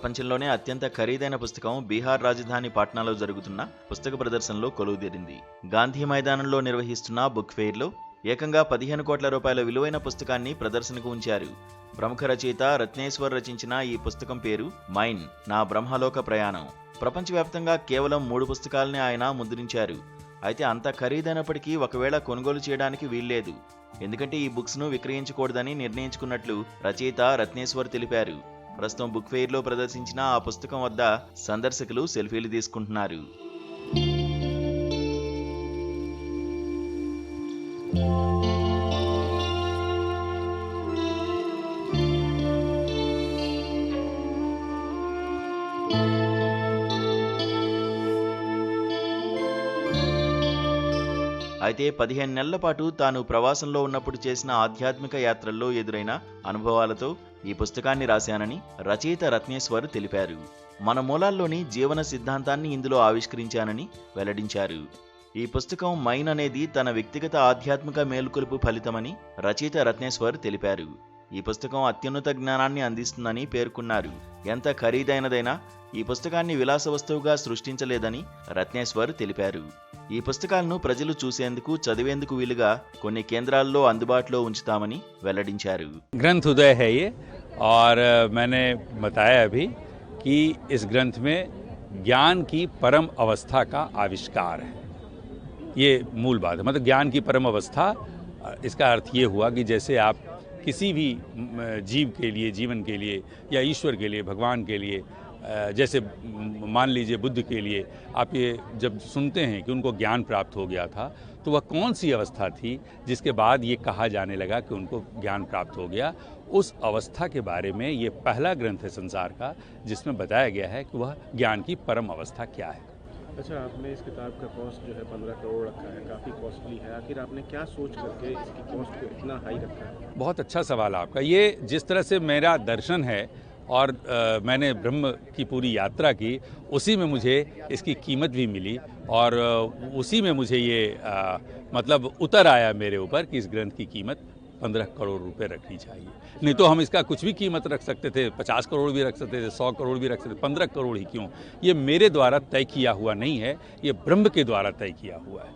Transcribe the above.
ప్రపంచంలోనే అత్యంత ఖరీదైన పుస్తకం బీహార్ రాజధాని పాట్నాలో జరుగుతున్న పుస్తక ప్రదర్శనలో కొలువుదీరింది. గాంధీ మైదానంలో నిర్వహిస్తున్న బుక్ ఫెయిర్లో ఏకంగా 15 కోట్ల రూపాయల విలువైన పుస్తకాన్ని ప్రదర్శనకు ఉంచారు. ప్రముఖ రచయిత రత్నేశ్వర్ రచించిన ఈ పుస్తకం పేరు మైన్, నా బ్రహ్మలోక ప్రయాణం. ప్రపంచవ్యాప్తంగా కేవలం 3 పుస్తకాలనే ఆయన ముద్రించారు. అయితే అంత ఖరీదైనప్పటికీ ఒకవేళ కొనుగోలు చేయడానికి వీల్లేదు. ఎందుకంటే ఈ బుక్స్ ను విక్రయించకూడదని నిర్ణయించుకున్నట్లు రచయిత రత్నేశ్వర్ తెలిపారు. ప్రస్తుతం బుక్ ఫెయిర్ లో ప్రదర్శించిన ఆ పుస్తకం వద్ద సందర్శకులు సెల్ఫీలు తీసుకుంటున్నారు. అయితే 15 నెలల పాటు తాను ప్రవాసంలో ఉన్నప్పుడు చేసిన ఆధ్యాత్మిక యాత్రల్లో ఎదురైన అనుభవాలతో ఈ పుస్తకాన్ని రాశానని రచయిత రత్నేశ్వర్ తెలిపారు. మన మూలాల్లోని జీవన సిద్ధాంతాన్ని ఇందులో ఆవిష్కరించానని వెల్లడించారు. ఈ పుస్తకం మైన్ అనేది తన వ్యక్తిగత ఆధ్యాత్మిక మేలుకొలుపు ఫలితమని రచయిత రత్నేశ్వర్ తెలిపారు. ఈ పుస్తకం అత్యున్నత జ్ఞానాన్ని అందిస్తుందని పేర్కొన్నారు. ఎంత ఖరీదైనదైనా ఈ పుస్తకాన్ని విలాస వస్తువుగా సృష్టించలేదని రత్నేశ్వర్ తెలిపారు. ఈ పుస్తకాలను ప్రజలు చూసేందుకు, చదివేందుకు వీలుగా కొన్ని కేంద్రాల్లో అందుబాటులో ఉంచుతామని వెల్లడించారు. ग्रंथ उदय है ये, और मैंने बताया अभी कि इस ग्रंथ में ज्ञान की परम अवस्था का आविष्कार है। ये मूल बात है। मतलब ज्ञान की परम अवस्था, इसका अर्थ ये हुआ कि जैसे आप किसी भी जीव के लिए, जीवन के लिए, या ईश्वर के लिए, भगवान के लिए, जैसे मान लीजिए बुद्ध के लिए आप ये जब सुनते हैं कि उनको ज्ञान प्राप्त हो गया था, तो वह कौन सी अवस्था थी जिसके बाद ये कहा जाने लगा कि उनको ज्ञान प्राप्त हो गया। उस अवस्था के बारे में ये पहला ग्रंथ है संसार का जिसमें बताया गया है कि वह ज्ञान की परम अवस्था क्या है। अच्छा, आपने इस किताब का कॉस्ट जो है 15 करोड़ रखा है, काफ़ी कॉस्टली है। आखिर आपने क्या सोच करके इसकी कॉस्ट को इतना हाई रखा है? बहुत अच्छा सवाल आपका। ये जिस तरह से मेरा दर्शन है और मैंने ब्रह्म की पूरी यात्रा की, उसी में मुझे इसकी कीमत भी मिली, और उसी में मुझे ये मतलब उतर आया मेरे ऊपर कि इस ग्रंथ की कीमत 15 करोड़ रुपए रखनी चाहिए। नहीं तो हम इसका कुछ भी कीमत रख सकते थे, 50 करोड़ भी रख सकते थे, 100 करोड़ भी रख सकते थे, 15 करोड़ ही क्यों? ये मेरे द्वारा तय किया हुआ नहीं है, ये ब्रह्म के द्वारा तय किया हुआ है।